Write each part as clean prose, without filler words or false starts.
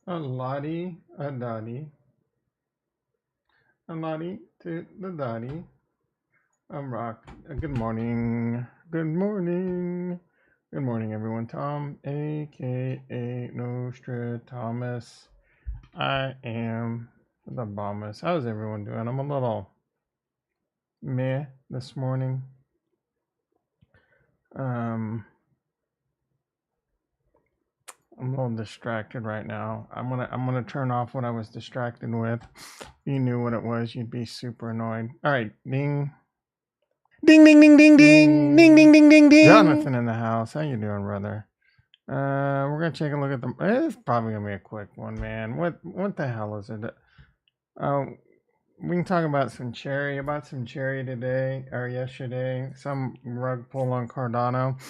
A Lottie, a Dottie, a Lottie to the Dottie. I'm Rock. Good morning. Good morning. Good morning, everyone. Tom, aka Nostradamus. I am the Bombus. How's everyone doing? I'm a little meh this morning. Um, I'm a little distracted right now. I'm gonna turn off what I was distracted with. If you knew what it was, you'd be super annoyed. All right, ding. Ding ding ding ding ding ding ding ding ding ding. Jonathan in the house. How you doing, brother? We're gonna take a look at the. It's probably gonna be a quick one, man. What the hell is it? We can talk about some cherry. Today or yesterday. Some rug pull on Cardano.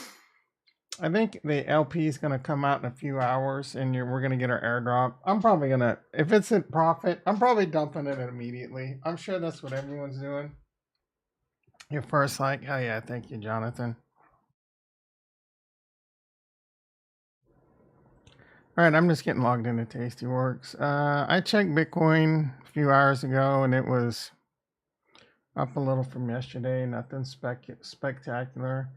I think the LP is gonna come out in a few hours, and we're gonna get our airdrop. I'm probably gonna, if it's at profit, I'm probably dumping it immediately. I'm sure that's what everyone's doing. Your first like, hell yeah, thank you, Jonathan. All right, I'm just getting logged into Tastyworks. I checked Bitcoin a few hours ago, and it was up a little from yesterday. Nothing spectacular.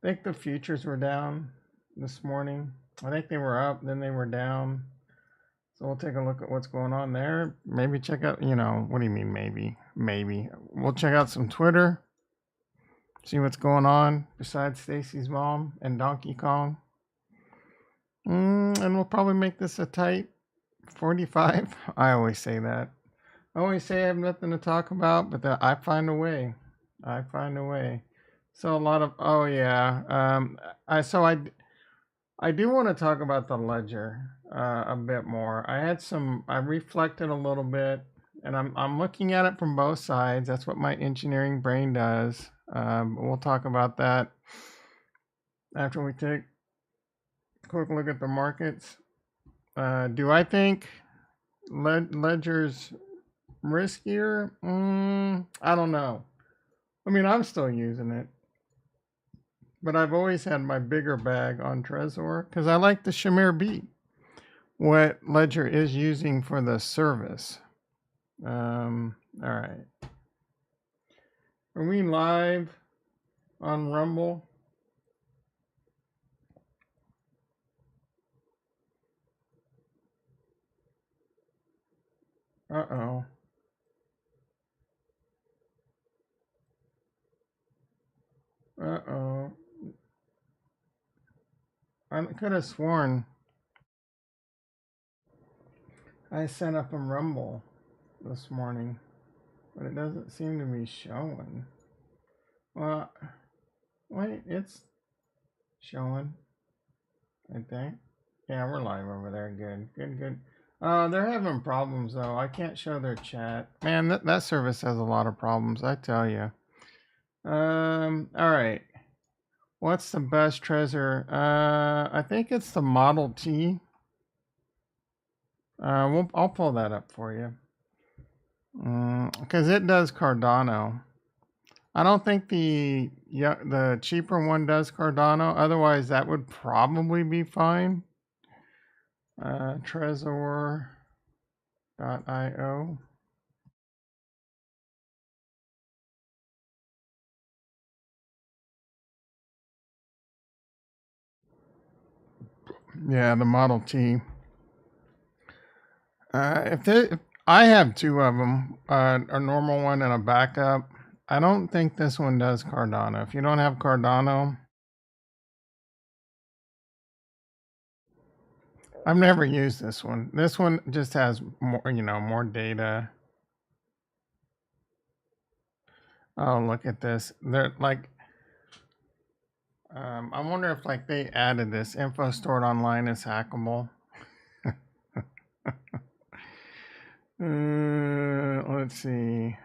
I think the futures were down this morning. I think they were up, then they were down. So we'll take a look at what's going on there. Maybe check out, what do you mean maybe? Maybe. We'll check out some Twitter, see what's going on besides Stacy's mom and Donkey Kong. And we'll probably make this a tight 45. I always say that. I always say I have nothing to talk about, but I find a way. I find a way. So a lot of I do want to talk about the ledger a bit more. I reflected a little bit, and I'm looking at it from both sides. That's what my engineering brain does. We'll talk about that after we take a quick look at the markets. Do I think Ledger's riskier? I don't know. I mean, I'm still using it, but I've always had my bigger bag on Trezor because I like the Shamir beat. What Ledger is using for the service. All right. Are we live on Rumble? Uh-oh. Uh-oh. I could have sworn I sent up a Rumble this morning, but it doesn't seem to be showing. Well, wait, it's showing, I think. Yeah, we're live over there. Good, good, good. They're having problems though. I can't show their chat. Man, that service has a lot of problems, I tell you. All right. What's the best Trezor? I think it's the Model T. I'll pull that up for you. Because it does Cardano. I don't think the cheaper one does Cardano. Otherwise, that would probably be fine. Trezor.io. Yeah, the Model T. I have two of them, a normal one and a backup. I don't think this one does Cardano. If you don't have Cardano, I've never used this one. This one just has more data. Oh, look at this. They're like, I wonder if like they added this info stored online is hackable. Let's see.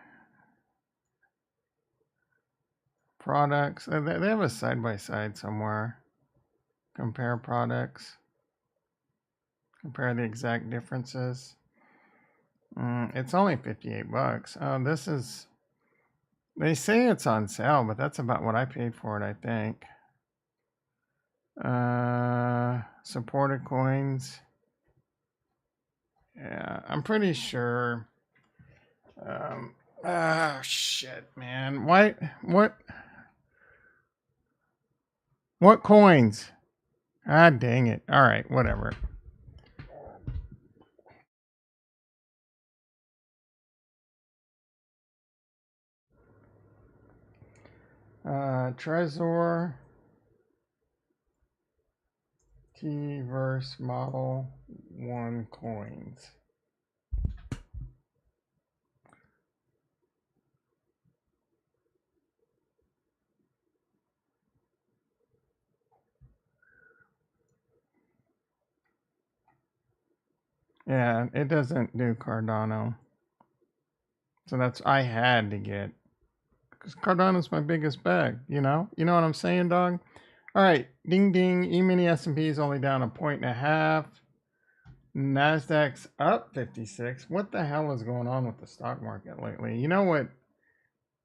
Products. They have a side by side somewhere. Compare products. Compare the exact differences. It's only $58. Oh, this is. They say it's on sale, but that's about what I paid for it, I think. Supported coins. Yeah, I'm pretty sure. Um, shit, man. Why? What? What coins? Ah, dang it. All right, whatever. Trezor T verse model 1 coins. Yeah, it doesn't do Cardano. So that's I had to get because Cardano's my biggest bag. You know what I'm saying, dog. All right, ding ding. E-mini S&P is only down 1.5 points. Nasdaq's up 56. What the hell is going on with the stock market lately? You know what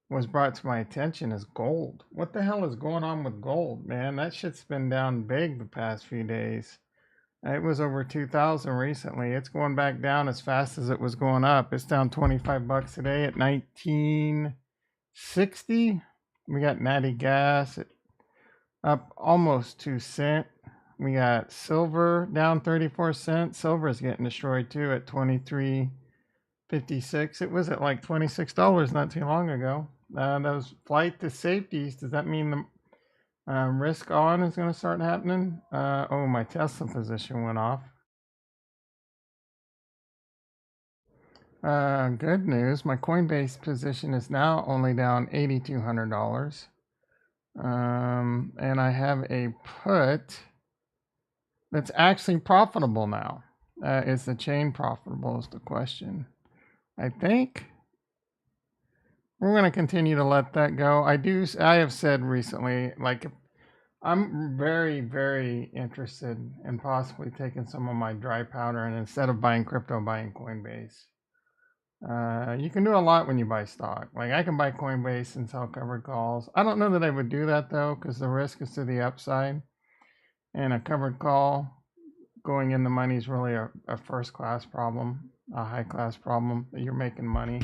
was brought to my attention is gold. What the hell is going on with gold, man? That shit's been down big the past few days. It was over 2,000 recently. It's going back down as fast as it was going up. It's down 25 bucks today at 1960. We got natty gas up almost 2 cents. We got silver down 34 cents. Silver is getting destroyed too at 23.56. It was at like $26 not too long ago. Those flight to safeties, does that mean the risk on is going to start happening? Oh, my Tesla position went off. Good news. My Coinbase position is now only down $8,200. And I have a put that's actually profitable now. Is the chain profitable? Is the question. I think we're going to continue to let that go. I have said recently, like, I'm very, very interested in possibly taking some of my dry powder and instead of buying crypto, buying Coinbase. You can do a lot when you buy stock. Like I can buy Coinbase and sell covered calls. I don't know that I would do that though, because the risk is to the upside. And a covered call going in the money is really a first class problem, a high class problem that you're making money,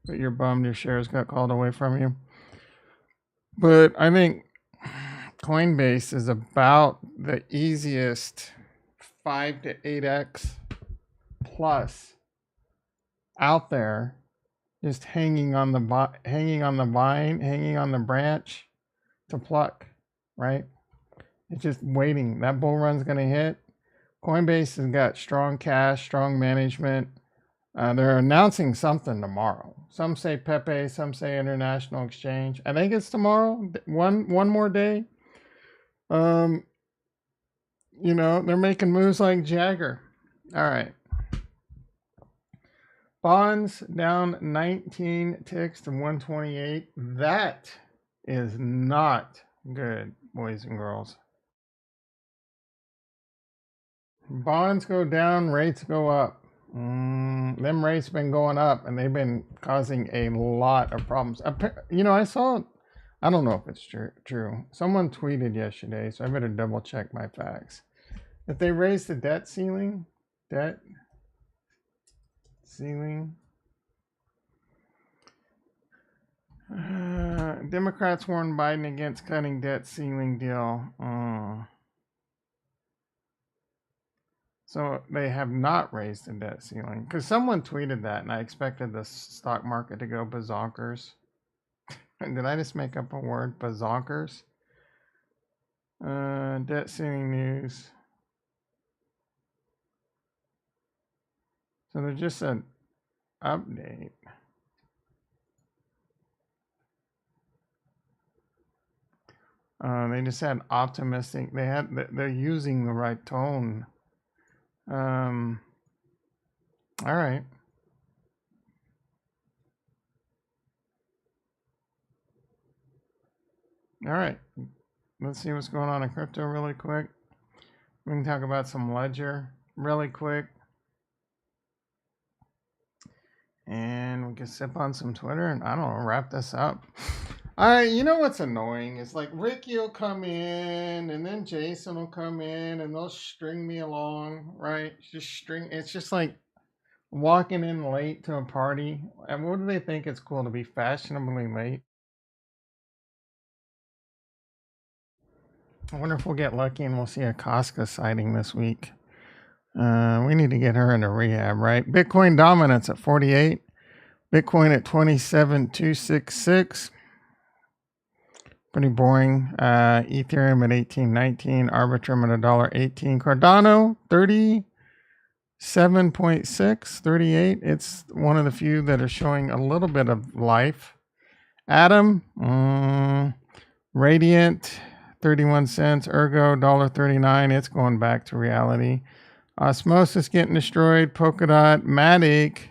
but you're bummed your shares got called away from you. But I think Coinbase is about the easiest 5 to 8x plus out there, just hanging on the hanging on the vine, hanging on the branch to pluck, right? It's just waiting. That bull run's going to hit. Coinbase has got strong cash, strong management. They're announcing something tomorrow. Some say Pepe, some say International Exchange. I think it's tomorrow. One more day. Um, they're making moves like Jagger. All right. Bonds down 19 ticks to 128. That is not good, boys and girls. Bonds go down, rates go up. Them rates been going up, and they've been causing a lot of problems. I saw. I don't know if it's true. Someone tweeted yesterday, so I better double check my facts. If they raise the debt ceiling. Democrats warn Biden against cutting debt ceiling deal. So they have not raised the debt ceiling because someone tweeted that, and I expected the stock market to go bazonkers. Did I just make up a word? Bazonkers. Debt ceiling news. So there's just an update. They just had optimistic. They're using the right tone. All right. All right. Let's see what's going on in crypto really quick. We can talk about some ledger really quick. And we can sip on some Twitter and I don't know, wrap this up. You know what's annoying is like Ricky will come in and then Jason will come in and they'll string me along, right? It's just like walking in late to a party. And what do they think it's cool to be fashionably late? I wonder if we'll get lucky and we'll see a Casca sighting this week. We need to get her into rehab, right? Bitcoin dominance at 48. Bitcoin at 27,266. Pretty boring. Ethereum at 18.19. Arbitrum at $1.18. Cardano 37.6, 38. It's one of the few that are showing a little bit of life. Atom, Radiant 31 cents. Ergo $1.39. It's going back to reality. Osmosis getting destroyed. Polkadot, Matic,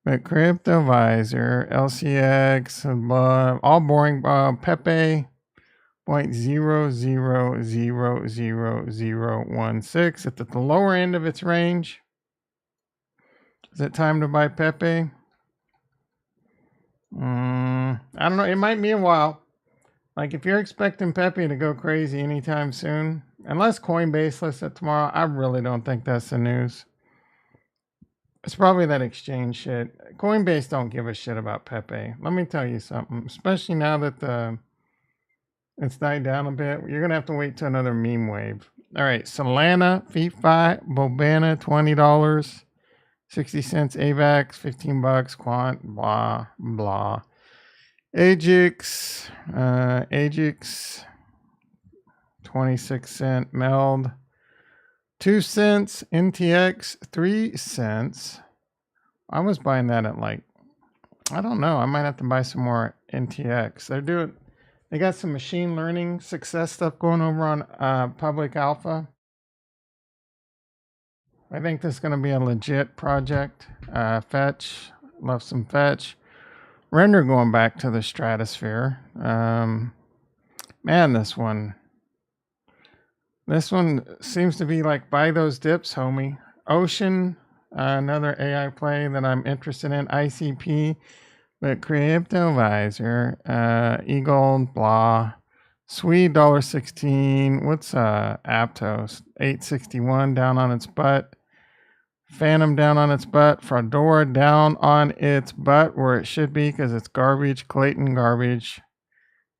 but CryptoVisor, LCX, all boring. Pepe 0.000016. It's at the lower end of its range. Is it time to buy Pepe? I don't know. It might be a while. Like if you're expecting Pepe to go crazy anytime soon, unless Coinbase lists it tomorrow, I really don't think that's the news. It's probably that exchange shit. Coinbase don't give a shit about Pepe. Let me tell you something. Especially now that it's died down a bit. You're gonna have to wait till another meme wave. All right, Solana, FeetFi, Bobana, $20, 60 cents. AVAX, $15. Quant, blah blah. Agix, 26 cent. Meld, 2 cents. NTX, 3 cents. I was buying that at like, I don't know. I might have to buy some more NTX. They got some machine learning success stuff going over on public alpha. I think this is going to be a legit project. Fetch, love some fetch. Render going back to the stratosphere. Man, this one seems to be like buy those dips, homie. Ocean, another AI play that I'm interested in. ICP, but CryptoVisor, Eagle, blah. Swede $1.16. What's Aptos? 861 down on its butt. Phantom down on its butt. Fedora down on its butt where it should be because it's garbage. Clayton garbage.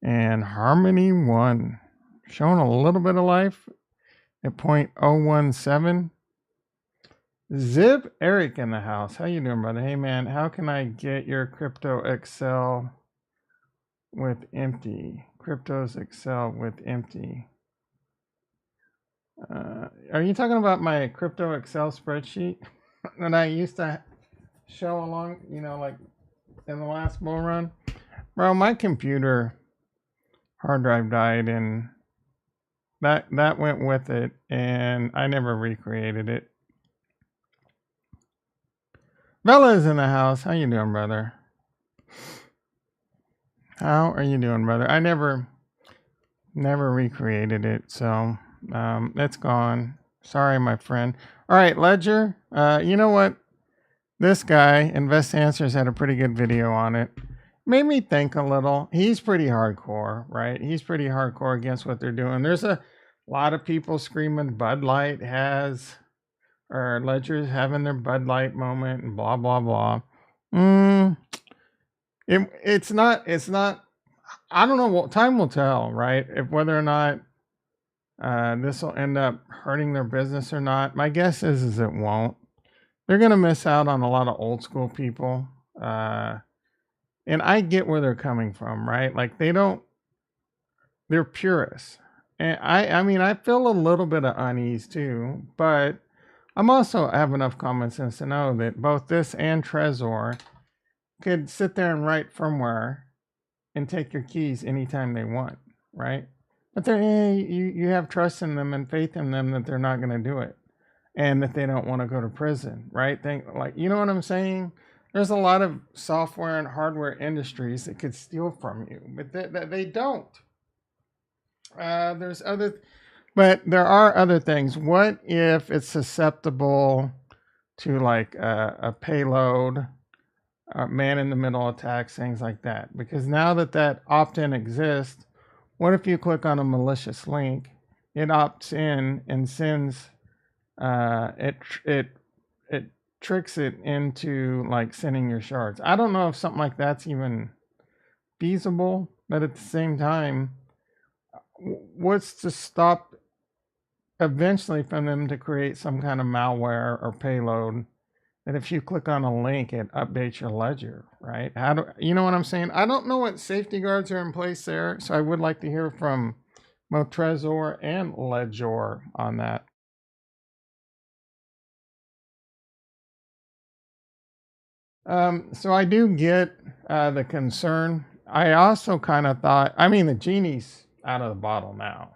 And Harmony 1 showing a little bit of life at 0.017. Zip Eric in the house. How you doing, brother? Hey man, how can I get your crypto Excel with empty? Cryptos Excel with empty. Are you talking about my crypto Excel spreadsheet that I used to show along, like in the last bull run? Bro, my computer hard drive died and that went with it and I never recreated it. Bella's in the house. How you doing, brother? How are you doing, brother? I never recreated it, so it's gone. Sorry, my friend. All right, Ledger. You know what? This guy, Invest Answers, had a pretty good video on it. Made me think a little. He's pretty hardcore, right? He's pretty hardcore against what they're doing. There's a lot of people screaming Bud Light or Ledger's having their Bud Light moment and blah, blah, blah. It's not, I don't know. What time will tell, right? If whether or not this will end up hurting their business or not. My guess is it won't. They're going to miss out on a lot of old school people. And I get where they're coming from, right? Like they're purists. And I mean, I feel a little bit of unease too, but I'm also have enough common sense to know that both this and Trezor could sit there and write firmware and take your keys anytime they want, right? But you have trust in them and faith in them that they're not going to do it and that they don't want to go to prison, right? You know what I'm saying? There's a lot of software and hardware industries that could steal from you, but they don't. But there are other things. What if it's susceptible to like a payload, man in the middle attacks, things like that? Because now that opt-in exists, what if you click on a malicious link, it opts in and sends it tricks it into like sending your shards. I don't know if something like that's even feasible, but at the same time, what's to stop eventually from them to create some kind of malware or payload that if you click on a link, it updates your ledger, right? How do you know what I'm saying? I don't know what safety guards are in place there, so I would like to hear from both Trezor and Ledger on that. So I do get the concern. I also kind of thought, I mean, the genie's out of the bottle now.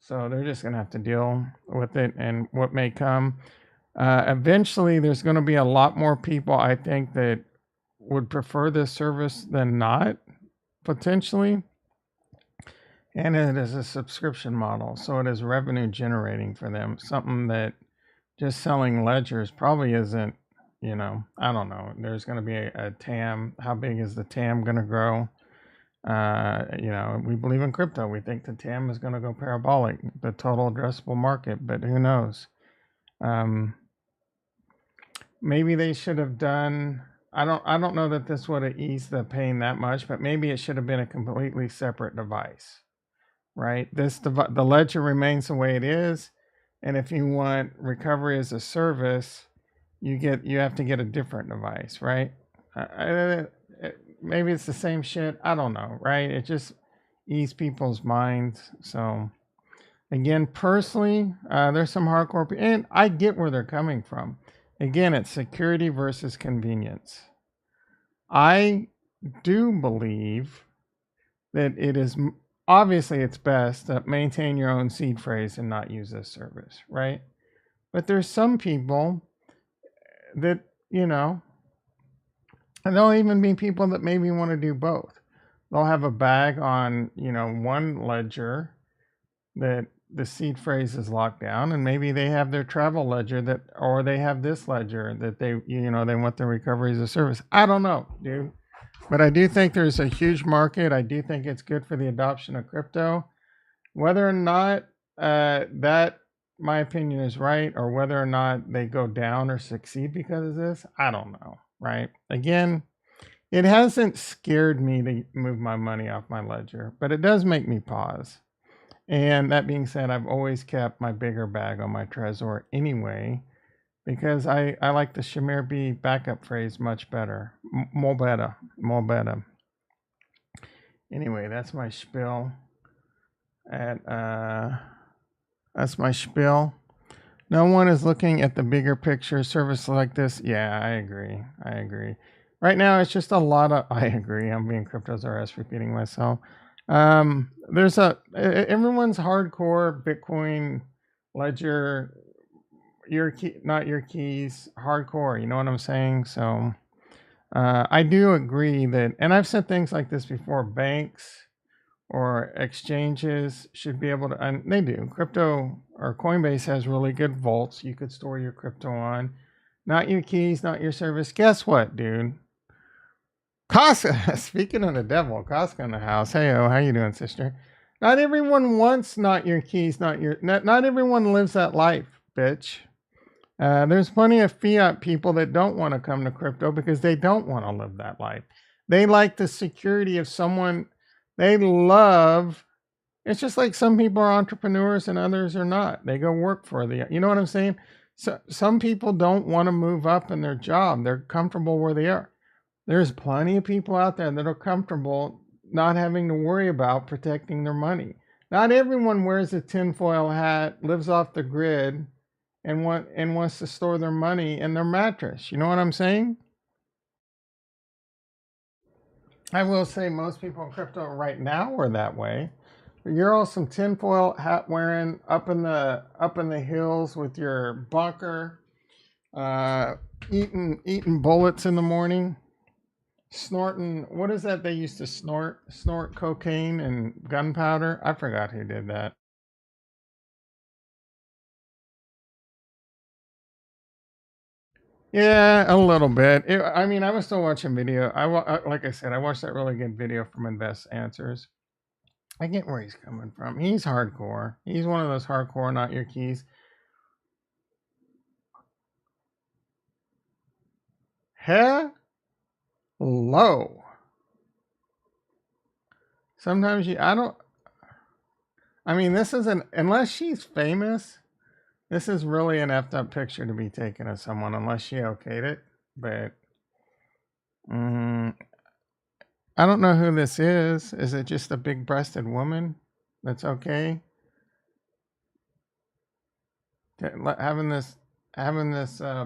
So they're just going to have to deal with it and what may come. Eventually, there's going to be a lot more people, I think, that would prefer this service than not, potentially. And it is a subscription model. So it is revenue generating for them. Something that just selling ledgers probably isn't, I don't know. There's going to be a TAM. How big is the TAM going to grow? We believe in crypto. We think the TAM is going to go parabolic, the total addressable market, but who knows? Maybe they should have done. I don't know that this would have eased the pain that much, but maybe it should have been a completely separate device, right? The ledger remains the way it is, and if you want recovery as a service, you have to get a different device, right? Maybe it's the same shit. I don't know, right? It just ease people's minds. So again, personally, there's some hardcore, and I get where they're coming from. Again, it's security versus convenience. I do believe that it is obviously it's best to maintain your own seed phrase and not use this service, right? But there's some people that, and there'll even be people that maybe want to do both. They'll have a bag on, one ledger that the seed phrase is locked down, and maybe they have their travel ledger or they have this ledger that they want the recovery as a service. I don't know, dude. But I do think there's a huge market. I do think it's good for the adoption of crypto. Whether or not that, my opinion, is right, or whether or not they go down or succeed because of this, I don't know, right? Again, it hasn't scared me to move my money off my ledger, but it does make me pause. And that being said, I've always kept my bigger bag on my Trezor anyway, because I like the Shamir B backup phrase much better. More better. More better. Anyway, that's my spiel. That's my spiel. No one is looking at the bigger picture. Service like this, yeah, I agree. Right now, it's just a lot of. I agree. I'm being Cryptos RS repeating myself. There's everyone's hardcore Bitcoin ledger. Your key, not your keys. Hardcore. You know what I'm saying? So, I do agree that, and I've said things like this before. Banks or exchanges should be able to, and they do. Crypto or Coinbase has really good vaults you could store your crypto on. Not your keys, not your service. Guess what, dude? Costco, speaking of the devil, Costco in the house. Hey, how you doing, sister? Not everyone wants not your keys, not everyone lives that life, bitch. There's plenty of fiat people that don't want to come to crypto because they don't want to live that life. They like the security of someone they love. It's just like some people are entrepreneurs and others are not. They go work for you know what I'm saying? So some people don't want to move up in their job. They're comfortable where they are. There's plenty of people out there that are comfortable not having to worry about protecting their money. Not everyone wears a tinfoil hat, lives off the grid, and wants to store their money in their mattress. You know what I'm saying? I will say most people in crypto right now are that way. You're all some tinfoil hat wearing up in the hills with your bunker, eating bullets in the morning, snorting. What is that they used to snort cocaine and gunpowder? I forgot who did that. Yeah, a little bit. I mean, I was still watching video. Like I said, I watched that really good video from Invest Answers. I get where he's coming from. He's hardcore. He's one of those hardcore, not your keys. Hello. Sometimes I mean, this isn't, unless she's famous, this is really an effed up picture to be taken of someone, unless she okayed it. But I don't know who this is. Is it just a big breasted woman that's okay? Having this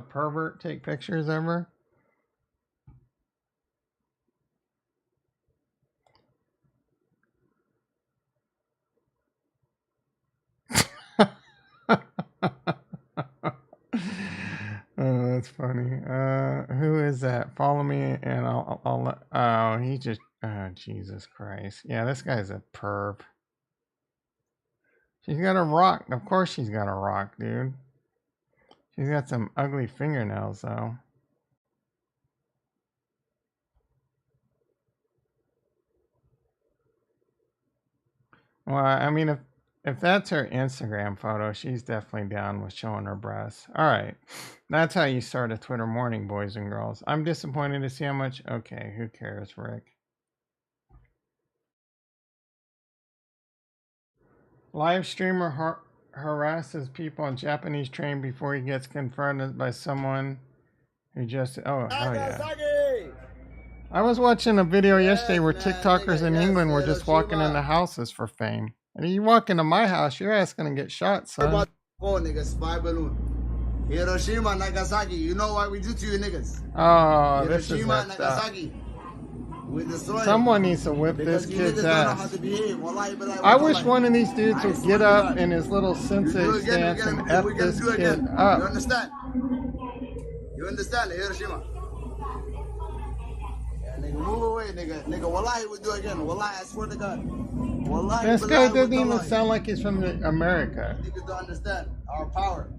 pervert take pictures of her? Oh, that's funny. Who is that? Follow me and I'll let, oh, he just, oh, Jesus Christ. Yeah, this guy's a perv. She's got a rock. Of course she's got a rock, dude. She's got some ugly fingernails, though. Well, I mean, if that's her Instagram photo, she's definitely down with showing her breasts. All right. That's how you start a Twitter morning, boys and girls. I'm disappointed to see how much. Okay, who cares, Rick? Live streamer harasses people on Japanese train before he gets confronted by someone who just. Oh, hell yeah. I was watching a video yesterday where TikTokers in England were just walking into houses for fame. And you walk into my house, your ass gonna get shot, son. Nigga, spy balloon. Hiroshima, Nagasaki. You know what we do to you niggas? Oh, this is Hiroshima, Nagasaki. We destroy Someone needs to whip this kid's ass. I wish one of these dudes would get up in his little sensei stance and F this kid up. You understand? You understand, Hiroshima? Yeah, nigga, move away, nigga. Nigga, wallahi, we do again. Wallahi, I swear to God. Wallahi, this guy doesn't even sound like he's from America. Niggas don't understand our power.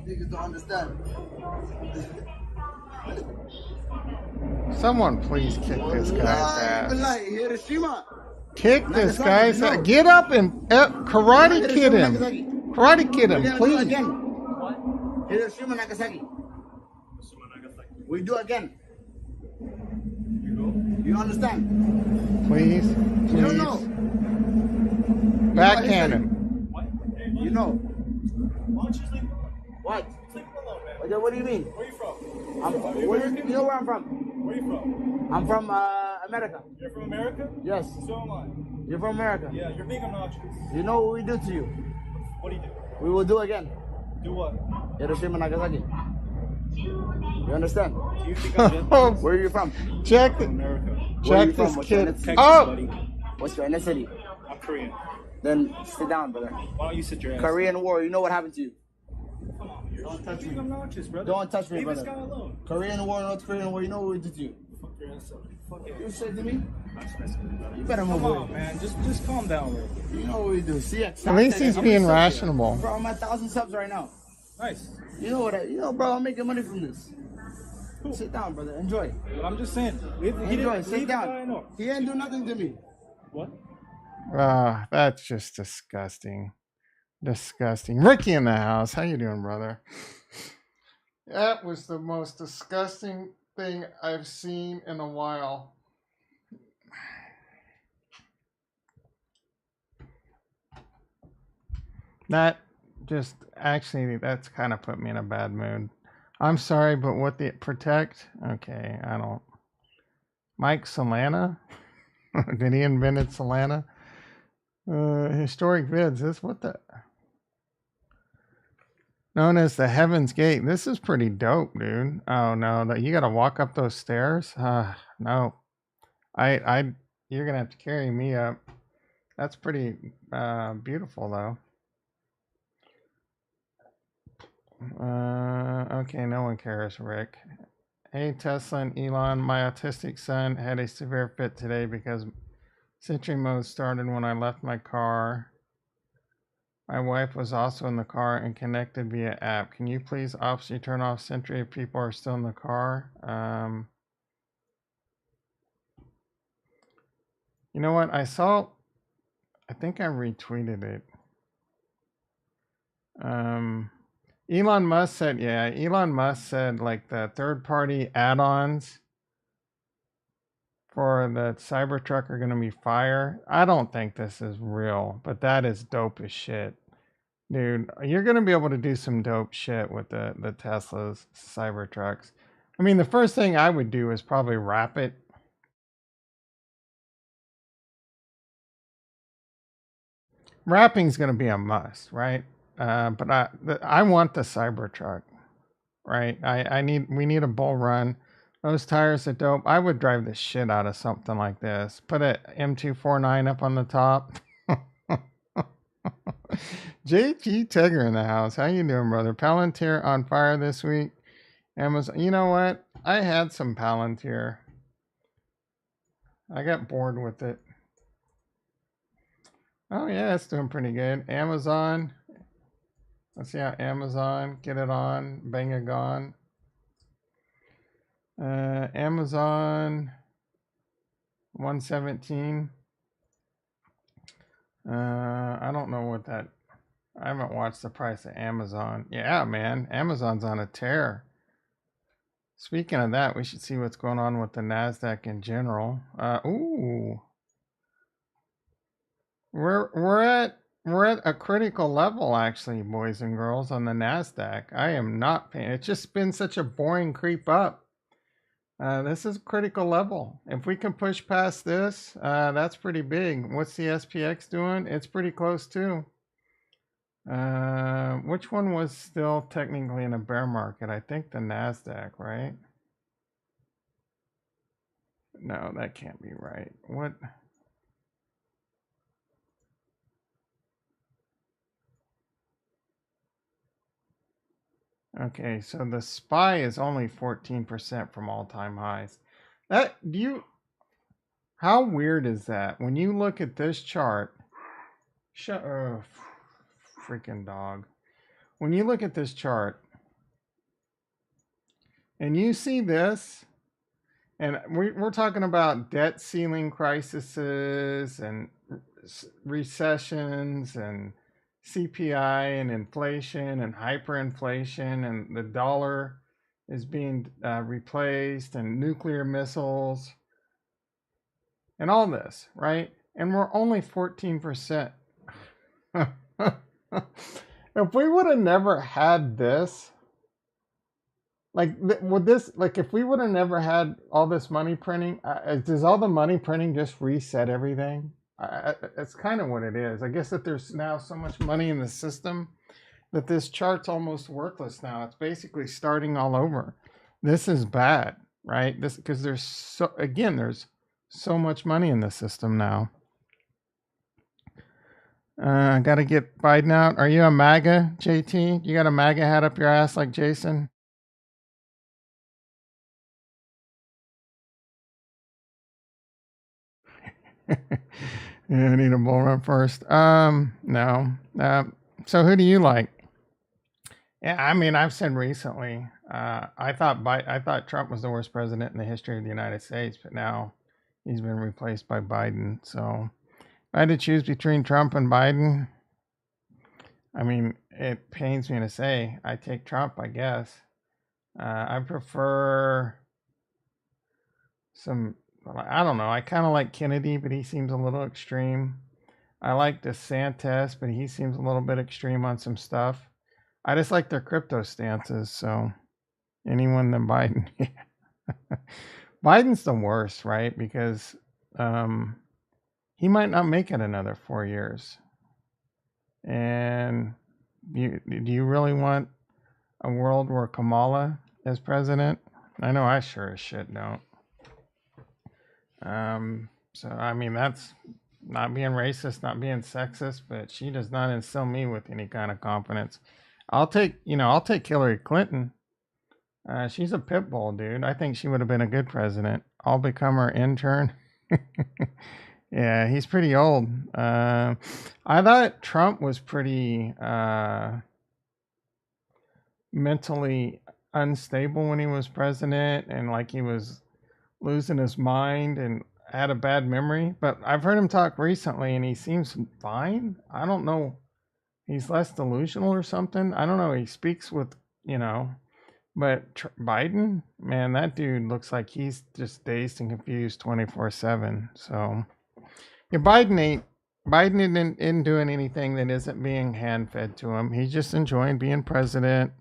Niggas don't understand. Someone please kick this guy's ass. Hiroshima. Kick this guy's ass. Get up and karate kid him. Karate kid him, please. Hiroshima, Nagasaki. We do again. You understand? Please, You don't know. Backhand him. What? You know. Why don't you just leave him alone? What? Just leave him alone, man. Okay, what do you mean? Where are you from? You know where I'm from? Where are you from? I'm from America. You're from America? Yes. So am I. You're from America. Yeah, you're being obnoxious. You know what we do to you? What do you do? We will do again. Do what? Hiroshima, Nagasaki. You understand? Do you think I'm Japanese? Where are you from? Check Where are check you from? this What's your kid. ethnicity? Texas, Oh, buddy. What's your ethnicity? I'm Korean. Then sit down, brother. Why don't you sit your ass? Korean War, you know what happened to you? Come on, you're Don't touch being me. obnoxious, brother. Don't touch me, Leave brother. this guy alone. Korean War, North Korean War, you know what we did to you? Fuck your ass up. Fuck You it. said to me? I'm just messing with you, brother. You better move Come away. on, man. Just calm down, bro. You know what we do. See, at least he's being rational. Bro, I'm at 1,000 subs right now. Nice. You know, bro, I'm making money from this. Cool. Sit down, brother. Enjoy. But I'm just saying. Enjoy. Sit leave the guy down. alone. He ain't do nothing to me. What? Ah, that's just disgusting. Disgusting. Ricky in the house. How you doing, brother? That was the most disgusting thing I've seen in a while. That just actually, that's kind of put me in a bad mood. I'm sorry, but what the protect? Okay, I don't. Mike Solana? Did he invented Solana? Historic vids. This what the known as the Heaven's Gate. This is pretty dope, dude. Oh no, you got to walk up those stairs. No, you're gonna have to carry me up. That's pretty beautiful, though. Okay, no one cares, Rick. Hey, Tesla and Elon, my autistic son had a severe fit today because Sentry mode started when I left my car. My wife was also in the car and connected via app. Can you please, officer, turn off Sentry if people are still in the car? You know what? I think I retweeted it. Elon Musk said, yeah, Elon Musk said like the third party add ons for the Cybertruck are going to be fire. I don't think this is real, but that is dope as shit. Dude, you're going to be able to do some dope shit with the Tesla's Cybertrucks. I mean, the first thing I would do is probably wrap it. Wrapping's going to be a must, right? But I want the Cybertruck, right? We need a bull run. Those tires are dope. I would drive the shit out of something like this. Put a M249 up on the top. JP Tigger in the house. How you doing, brother? Palantir on fire this week. Amazon. You know what? I had some Palantir. I got bored with it. Oh yeah, it's doing pretty good. Amazon. Let's see how Amazon. Get it on. Bang it gone. Amazon 117. I don't know what that. I haven't watched the price of Amazon. Yeah, man, Amazon's on a tear. Speaking of that, we should see what's going on with the Nasdaq in general. Ooh, we're at a critical level, actually, boys and girls, on the Nasdaq. I am not paying. It's just been such a boring creep up. This is a critical level. If we can push past this, that's pretty big. What's the SPX doing? It's pretty close too. Which one was still technically in a bear market? I think the Nasdaq, right? No, that can't be right. What? Okay, so the SPY is only 14% from all-time highs. How weird is that? When you look at this chart, freaking dog. When you look at this chart and you see this, and we're talking about debt ceiling crises and recessions and CPI and inflation and hyperinflation, and the dollar is being replaced, and nuclear missiles and all this, right? And we're only 14%. If we would have never had this, if we would have never had all this money printing, does all the money printing just reset everything? It's kind of what it is. I guess that there's now so much money in the system that this chart's almost worthless now. It's basically starting all over. This is bad, right? Because there's so much money in the system now. Got to get Biden out. Are you a MAGA, JT? You got a MAGA hat up your ass like Jason? Yeah, I need a bull run first. No. So who do you like? Yeah, I mean, I've said recently, I thought Trump was the worst president in the history of the United States, but now he's been replaced by Biden. So if I had to choose between Trump and Biden, I mean, it pains me to say I take Trump, I guess. I prefer I don't know. I kind of like Kennedy, but he seems a little extreme. I like DeSantis, but he seems a little bit extreme on some stuff. I just like their crypto stances. So anyone than Biden. Biden's the worst, right? Because he might not make it another 4 years. And do you really want a world where Kamala is president? I know I sure as shit don't. So I mean, that's not being racist, not being sexist, but she does not instill me with any kind of confidence. I'll take Hillary Clinton. She's a pit bull, dude. I think she would have been a good president. I'll become her intern. Yeah, he's pretty old. I thought Trump was pretty mentally unstable when he was president, and like he was losing his mind and had a bad memory. But I've heard him talk recently and he seems fine. I don't know he's less delusional or something. I don't know. He speaks with, you know, but Biden, man, that dude looks like he's just dazed and confused 24/7. So, yeah, Biden isn't doing anything that isn't being hand fed to him. He's just enjoying being president,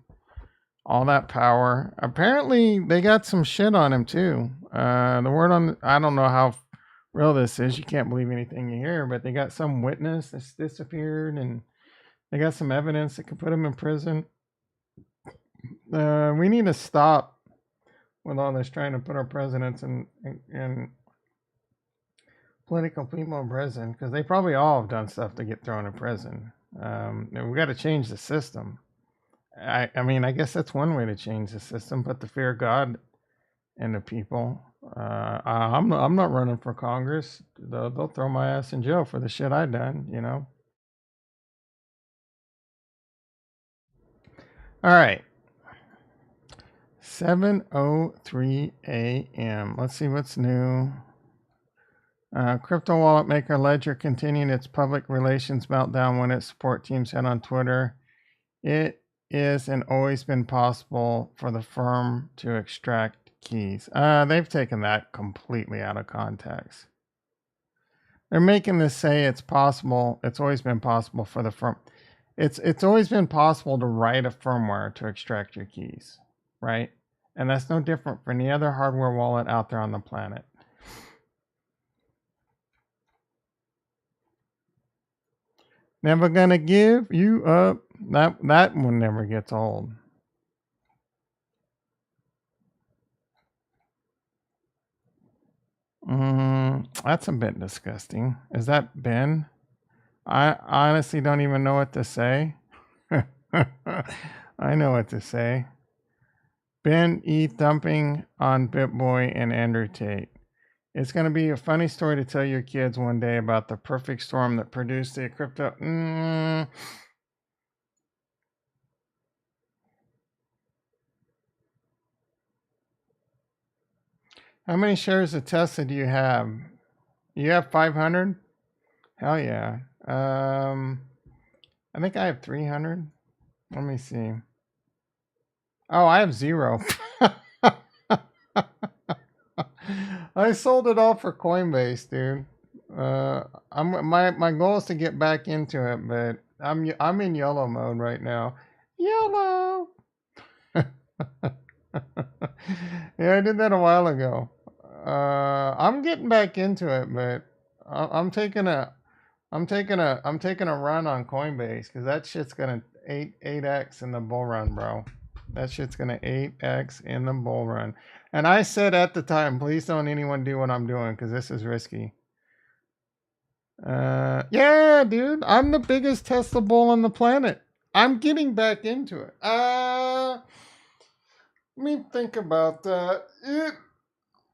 all that power. Apparently, they got some shit on him too. The word on, I don't know how real this is. You can't believe anything you hear, but they got some witness that's disappeared, and they got some evidence that could put him in prison. We need to stop with all this trying to put our presidents and political people in prison, because they probably all have done stuff to get thrown in prison. We got to change the system. I mean, I guess that's one way to change the system, put the fear of God into people. I'm not running for Congress. They'll throw my ass in jail for the shit I done, you know. All right. 7:03 a.m. Let's see what's new. Crypto wallet maker Ledger continuing its public relations meltdown when its support team said on Twitter, it is and always been possible for the firm to extract keys. They've taken that completely out of context. They're making this say it's possible. It's always been possible for the firm. It's always been possible to write a firmware to extract your keys, right? And that's no different for any other hardware wallet out there on the planet. Never gonna give you up. That one never gets old. That's a bit disgusting. Is that Ben? I honestly don't even know what to say. I know what to say. Ben E. thumping on BitBoy and Andrew Tate. It's going to be a funny story to tell your kids one day about the perfect storm that produced the crypto. How many shares of Tesla do you have? You have 500? Hell yeah. I think I have 300. Let me see. Oh, I have 0. I sold it all for Coinbase, dude. My goal is to get back into it, but I'm in YOLO mode right now. YOLO. Yeah, I did that a while ago. I'm getting back into it, but I'm taking a run on Coinbase, because that shit's gonna 8x in the bull run, bro. That shit's gonna 8x in the bull run. And I said at the time, please don't anyone do what I'm doing, because this is risky. Yeah, dude, I'm the biggest Tesla bull on the planet. I'm getting back into it. Let me think about that.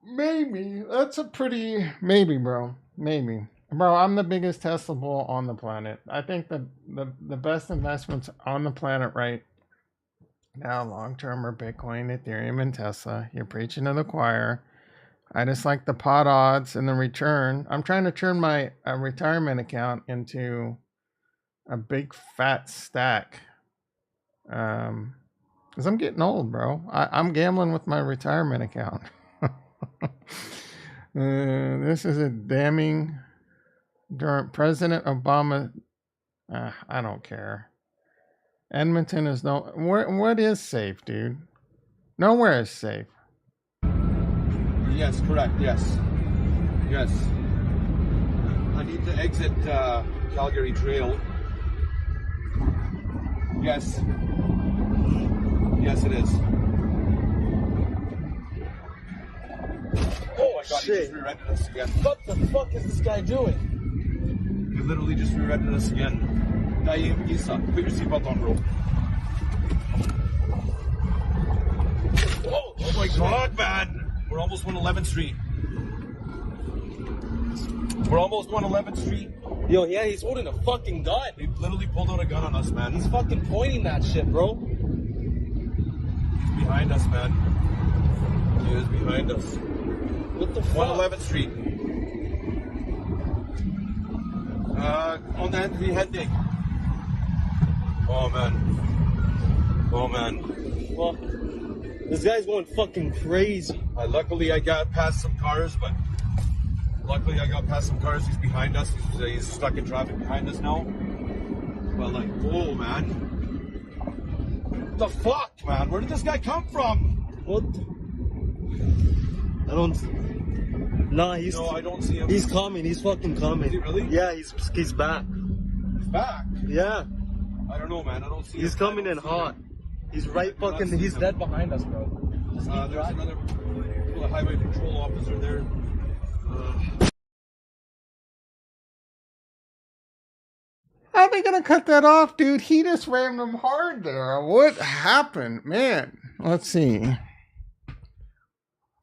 Maybe. That's a pretty... Maybe, bro. Maybe. Bro, I'm the biggest Tesla bull on the planet. I think the best investments on the planet right now, long-term, are Bitcoin, Ethereum, and Tesla. You're preaching to the choir. I just like the pot odds and the return. I'm trying to turn my retirement account into a big fat stack. Because I'm getting old, bro. I'm gambling with my retirement account. This is a damning... During President Obama... I don't care. Edmonton is no... What is safe, dude? Nowhere is safe. Yes, correct. Yes. Yes. I need to exit Calgary Trail. Yes. Yes, it is. Oh my god, he just rear-ended us again. What the fuck is this guy doing? He literally just rear-ended us again. Naeem Isa, put your seatbelt on, bro. Oh my god, man! We're almost on 11th Street. We're almost on 11th Street. Yo, yeah, he's holding a fucking gun. He literally pulled out a gun on us, man. He's fucking pointing that shit, bro. He's behind us, man. He is behind us. What the fuck? 111th Street. On the Henry Heading. Oh man. Oh man. Fuck. This guy's going fucking crazy. Luckily I got past some cars, but he's behind us. He's stuck in traffic behind us now. But like, whoa man. What the fuck, man? Where did this guy come from? What? I don't. Nah, he's. No, I don't see him. He's coming. He's fucking coming. Is he really? Yeah, he's back. He's back. Yeah, I don't know, man. I don't see him. he's coming I in don't see hot. him. He's right I do not fucking. see He's him. dead behind us, bro. Just keep There's driving. another highway patrol officer there. How are they gonna cut that off, dude? He just rammed him hard there. What happened, man? Let's see.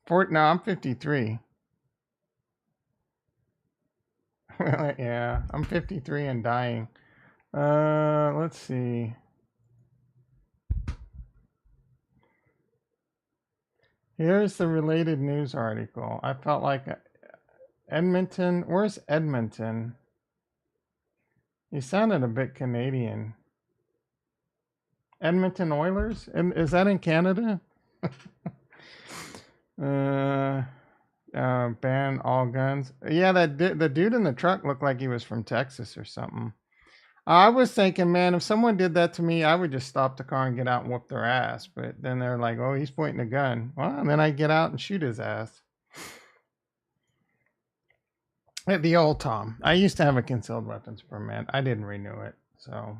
No, I'm 53. Yeah, I'm 53 and dying. Let's see. Here's the related news article. I felt like Edmonton. Where's Edmonton? He sounded a bit Canadian. Edmonton Oilers? Is that in Canada? Ban all guns. Yeah, the dude in the truck looked like he was from Texas or something. I was thinking, man, if someone did that to me, I would just stop the car and get out and whoop their ass. But then they're like, oh, he's pointing a gun. Well, and then I get out and shoot his ass. At the old Tom. I used to have a concealed weapons permit. I didn't renew it, so.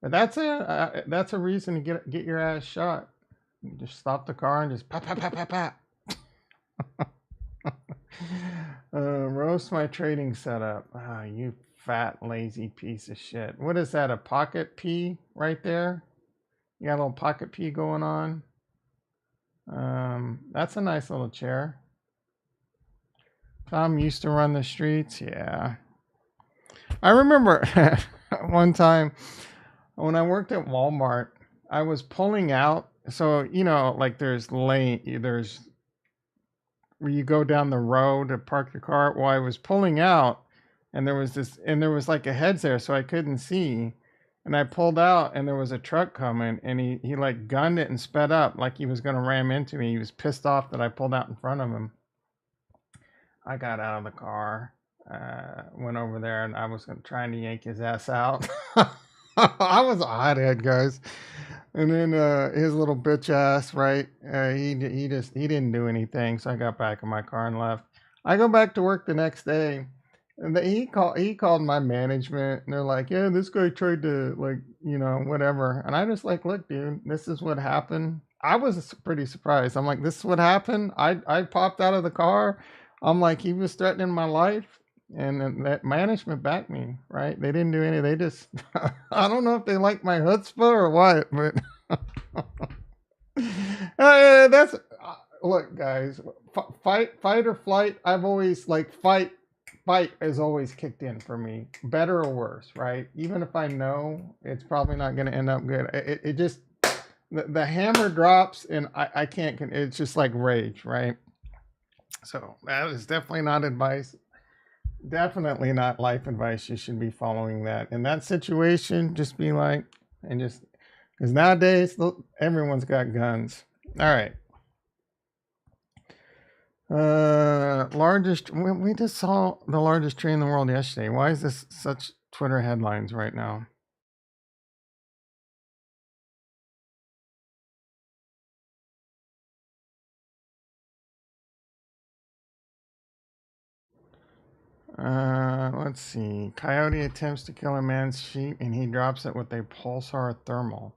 But that's a reason to get your ass shot. You just stop the car and just pop, pop, pop, pop, pop. Roast my trading setup. Ah, you fat lazy piece of shit. What is that? A pocket P right there? You got a little pocket P going on. That's a nice little chair. Tom used to run the streets. Yeah. I remember one time when I worked at Walmart, I was pulling out. So, you know, like there's where you go down the road to park your car. Well, I was pulling out and there was like a hedge there, so I couldn't see. And I pulled out and there was a truck coming and he like gunned it and sped up like he was going to ram into me. He was pissed off that I pulled out in front of him. I got out of the car, went over there, and I was trying to yank his ass out. I was a hothead, guys. And then his little bitch ass, right? He didn't do anything, so I got back in my car and left. I go back to work the next day, and he called my management, and they're like, "Yeah, this guy tried to whatever." And I just like, "Look, dude, this is what happened." I was pretty surprised. I'm like, "This is what happened." I popped out of the car. I'm like, he was threatening my life, and then that management backed me, right? They didn't do any. They just, I don't know if they like my chutzpah or what, but that's look, guys, fight or flight. I've always like fight is always kicked in for me, better or worse, right? Even if I know it's probably not going to end up good, it just the hammer drops, and I can't. It's just like rage, right? So that is definitely not advice. Definitely not life advice. You should be following that. In that situation, just be like, and just, because nowadays, everyone's got guns. All right. We just saw the largest tree in the world yesterday. Why is this such Twitter headlines right now? Let's see. Coyote attempts to kill a man's sheep and he drops it with a pulsar thermal.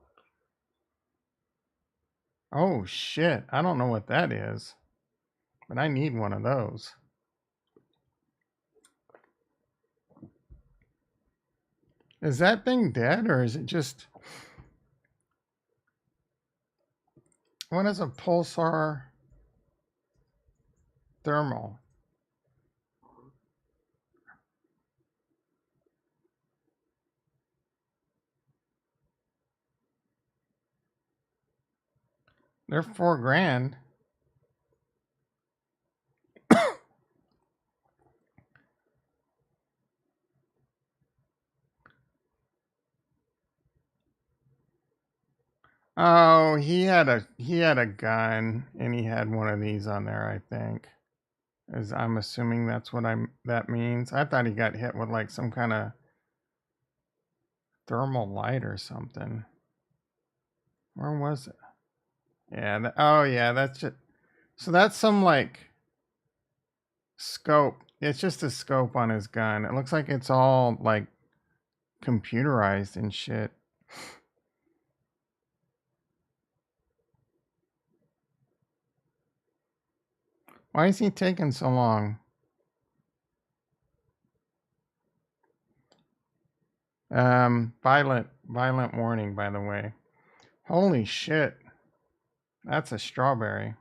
Oh shit. I don't know what that is, but I need one of those. Is that thing dead or is it just... What is a pulsar thermal? They're $4,000. Oh, he had a gun and he had one of these on there, I think. As I'm assuming that's what that means. I thought he got hit with like some kind of thermal light or something. Where was it? Yeah, oh yeah, that's just so that's some like scope. It's just a scope on his gun. It looks like it's all like computerized and shit. Why is he taking so long? Violent warning, by the way. Holy shit. That's a strawberry.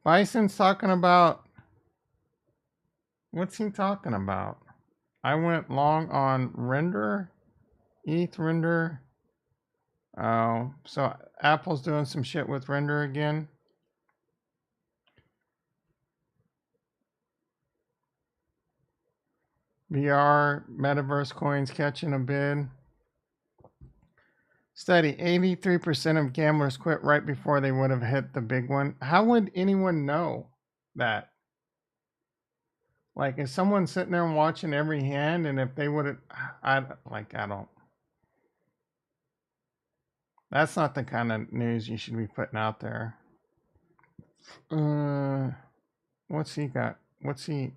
Bison's talking about, what's he talking about? I went long on render, ETH render. Oh, so Apple's doing some shit with render again. VR, metaverse coins catching a bid. Study, 83% of gamblers quit right before they would have hit the big one. How would anyone know that? Like, is someone sitting there and watching every hand? And if they would have, I don't. That's not the kind of news you should be putting out there. What's he got? What's he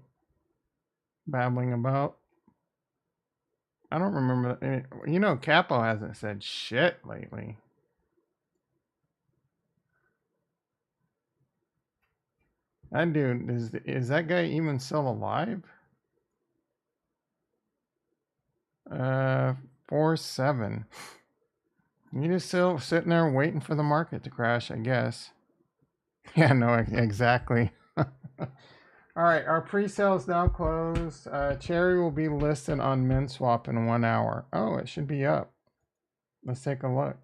babbling about? I don't remember. You know, Capo hasn't said shit lately. That dude, is that guy even still alive? 4-7. You just still sitting there waiting for the market to crash, I guess. Yeah, no, exactly. All right, our pre-sales now closed. Cherry will be listed on MinSwap in 1 hour. Oh, it should be up. Let's take a look.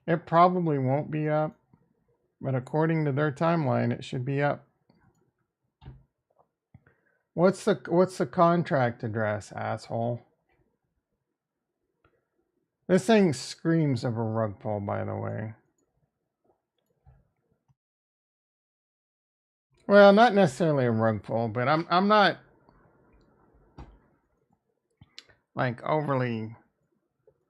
It probably won't be up, but according to their timeline, it should be up. What's the contract address, asshole? This thing screams of a rug pull, by the way. Well, not necessarily a rug pull, but I'm not like overly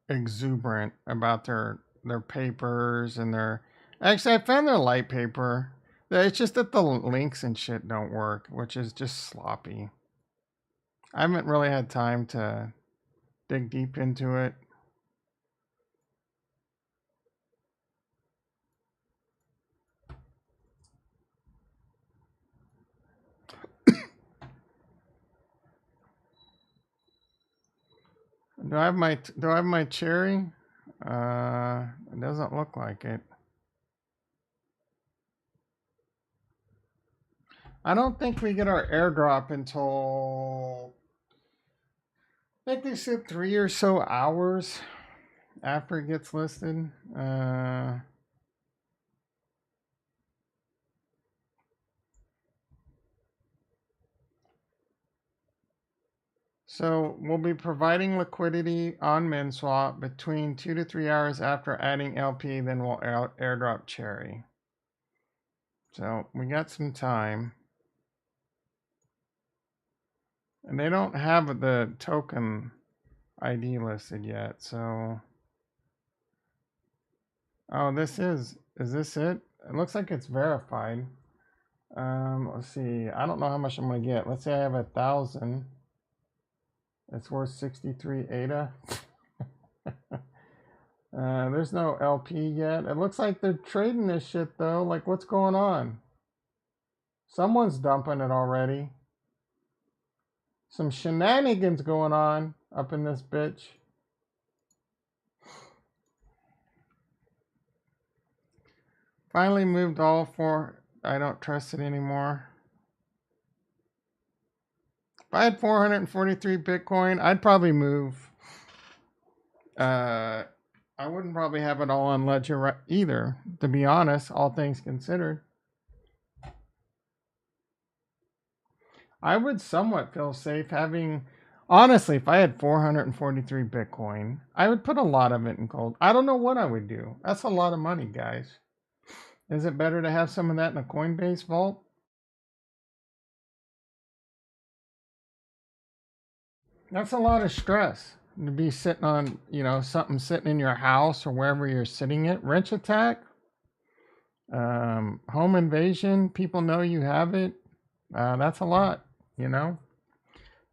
exuberant about their papers and their. Actually, I found their light paper. It's just that the links and shit don't work, which is just sloppy. I haven't really had time to dig deep into it. Do I have my cherry? It doesn't look like it. I don't think we get our airdrop until, I think they said 3 or so hours after it gets listed. So we'll be providing liquidity on MinSwap between 2 to 3 hours after adding LP, then we'll airdrop Cherry. So we got some time. And they don't have the token ID listed yet, so. Oh, is this it? It looks like it's verified. Let's see. I don't know how much I'm gonna get. Let's say I have 1,000. It's worth 63 ADA. There's no LP yet. It looks like they're trading this shit though. Like, what's going on? Someone's dumping it already. Some shenanigans going on up in this bitch. Finally moved all four. I don't trust it anymore. If I had 443 Bitcoin, I'd probably move. I wouldn't probably have it all on Ledger either, to be honest, all things considered. I would somewhat feel safe having Honestly, if I had 443 Bitcoin, I would put a lot of it in gold. I don't know what I would do. That's a lot of money, guys. Is it better to have some of that in a Coinbase vault? That's a lot of stress to be sitting on, something sitting in your house or wherever you're sitting it. Wrench attack, home invasion, people know you have it. That's a lot,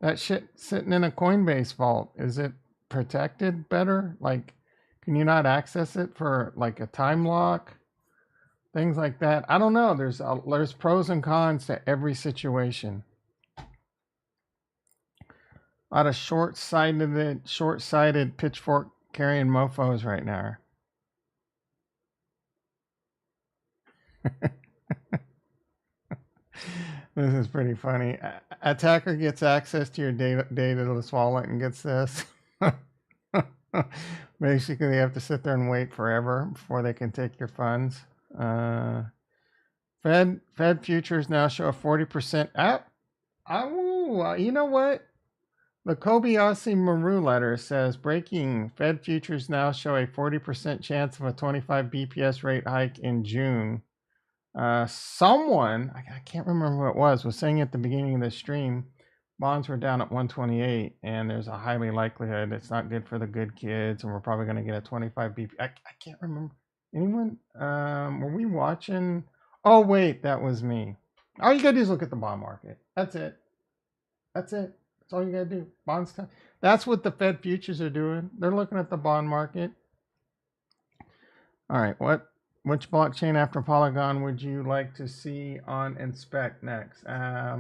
That shit sitting in a Coinbase vault, is it protected better? Like, can you not access it for like a time lock? Things like that. I don't know. There's pros and cons to every situation. A lot of short-sighted pitchfork carrying mofos right now. This is pretty funny. Attacker gets access to your dataless wallet and gets this. Basically, they have to sit there and wait forever before they can take your funds. Fed futures now show a 40% up. You know what? The Kobayashi Maru letter says breaking Fed futures now show a 40% chance of a 25 BPS rate hike in June. Someone, I can't remember who it was saying at the beginning of the stream, bonds were down at 128, and there's a highly likelihood it's not good for the good kids, and we're probably going to get a 25 BP. I can't remember. Anyone? Were we watching? Oh, wait, that was me. All you got to do is look at the bond market. That's it. That's all you got to do. Bonds time. That's what the Fed futures are doing. They're looking at the bond market. All right, which blockchain after Polygon would you like to see on Inspect next? I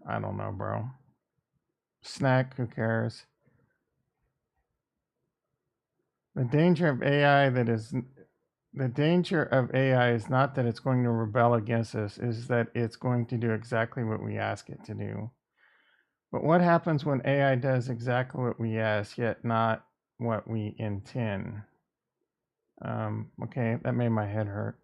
don't know, bro. Snack, who cares? The danger of AI is not that it's going to rebel against us, is that it's going to do exactly what we ask it to do. But what happens when AI does exactly what we ask, yet not what we intend? Okay, that made my head hurt.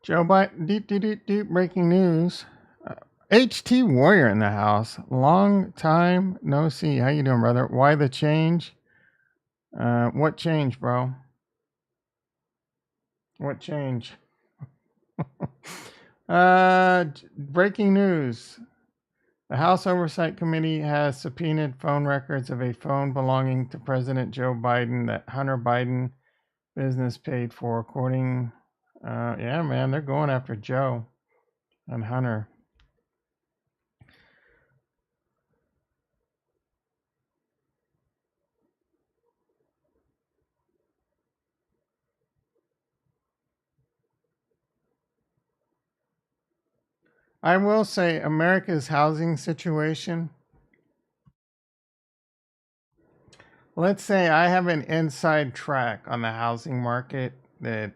Joe Biden, deep breaking news. HT Warrior in the house. Long time no see. How you doing, brother? Why the change? What change, bro? What change? Breaking news. The House Oversight Committee has subpoenaed phone records of a phone belonging to President Joe Biden that Hunter Biden business paid for, according. Yeah, man, they're going after Joe and Hunter. I will say America's housing situation. Let's say I have an inside track on the housing market that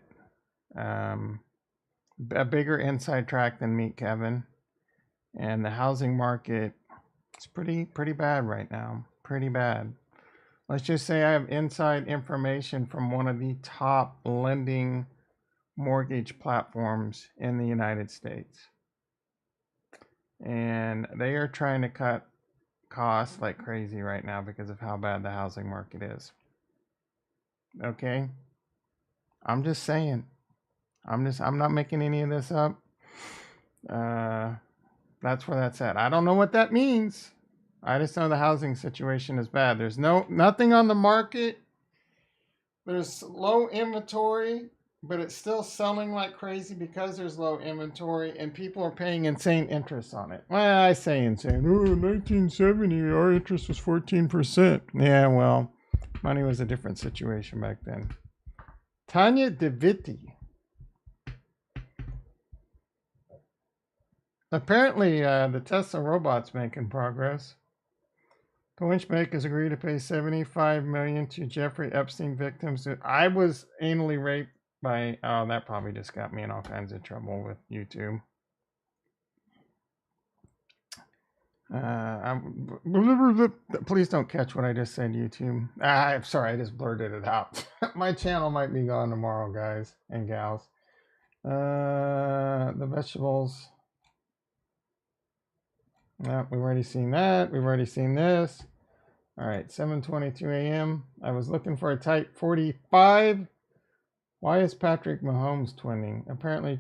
a bigger inside track than Meet Kevin, and the housing market is pretty bad right now. Pretty bad. Let's just say I have inside information from one of the top lending mortgage platforms in the United States. And they are trying to cut costs like crazy right now because of how bad the housing market is. Okay? I'm just saying. I'm not making any of this up. That's where that's at. I don't know what that means. I just know the housing situation is bad. There's nothing on the market. There's low inventory, but it's still selling like crazy because there's low inventory and people are paying insane interest on it. Well, I say insane. Oh, 1970, our interest was 14%. Yeah, well, money was a different situation back then. Tanya DeVitti. Apparently, the Tesla robot's making progress. Coinchbank has agreed to pay $75 million to Jeffrey Epstein victims. I was anally raped by. Oh, that probably just got me in all kinds of trouble with YouTube. Please don't catch what I just said, YouTube. I'm sorry, I just blurted it out. My channel might be gone tomorrow, guys and gals. The vegetables. No, we've already seen that. We've already seen this. All right, 7:22 a.m. I was looking for a tight 45. Why is Patrick Mahomes twinning? Apparently,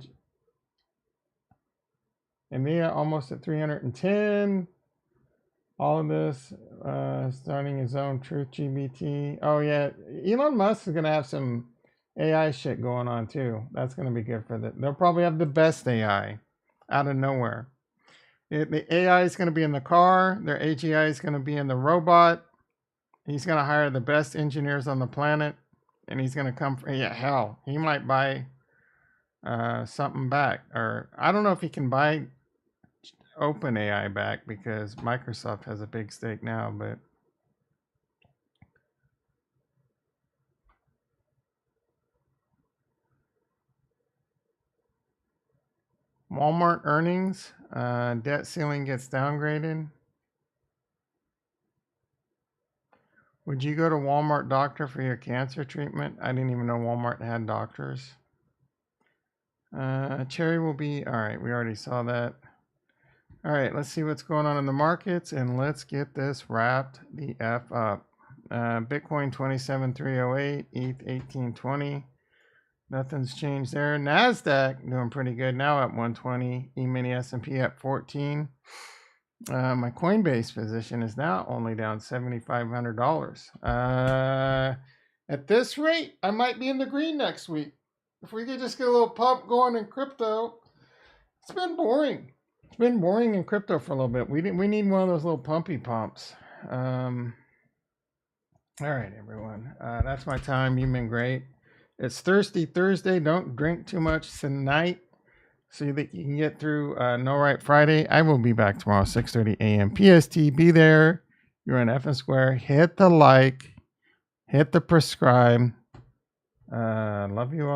EMEA almost at 310. All of this, starting his own Truth GBT. Oh yeah, Elon Musk is gonna have some AI shit going on too. That's gonna be good for them. They'll probably have the best AI out of nowhere. The AI is gonna be in the car. Their AGI is gonna be in the robot. He's gonna hire the best engineers on the planet, and he's gonna come. Yeah, hell, he might buy something back, or I don't know if he can buy OpenAI back because Microsoft has a big stake now, but Walmart earnings, debt ceiling gets downgraded. Would you go to Walmart doctor for your cancer treatment? I didn't even know Walmart had doctors. Cherry will be, all right, we already saw that. All right, let's see what's going on in the markets, and let's get this wrapped the F up. Bitcoin 27,308, ETH 1820. Nothing's changed there. NASDAQ doing pretty good now at 120. E-mini S&P at 14. My Coinbase position is now only down $7,500. At this rate, I might be in the green next week. If we could just get a little pump going in crypto. It's been boring. It's been boring in crypto for a little bit. We need one of those little pumpy pumps. All right, everyone. That's my time. You've been great. It's Thirsty Thursday. Don't drink too much tonight so that you can get through No Right Friday. I will be back tomorrow, 6:30 a.m. PST. Be there. You're on FN Square. Hit the like. Hit the prescribe. Love you all.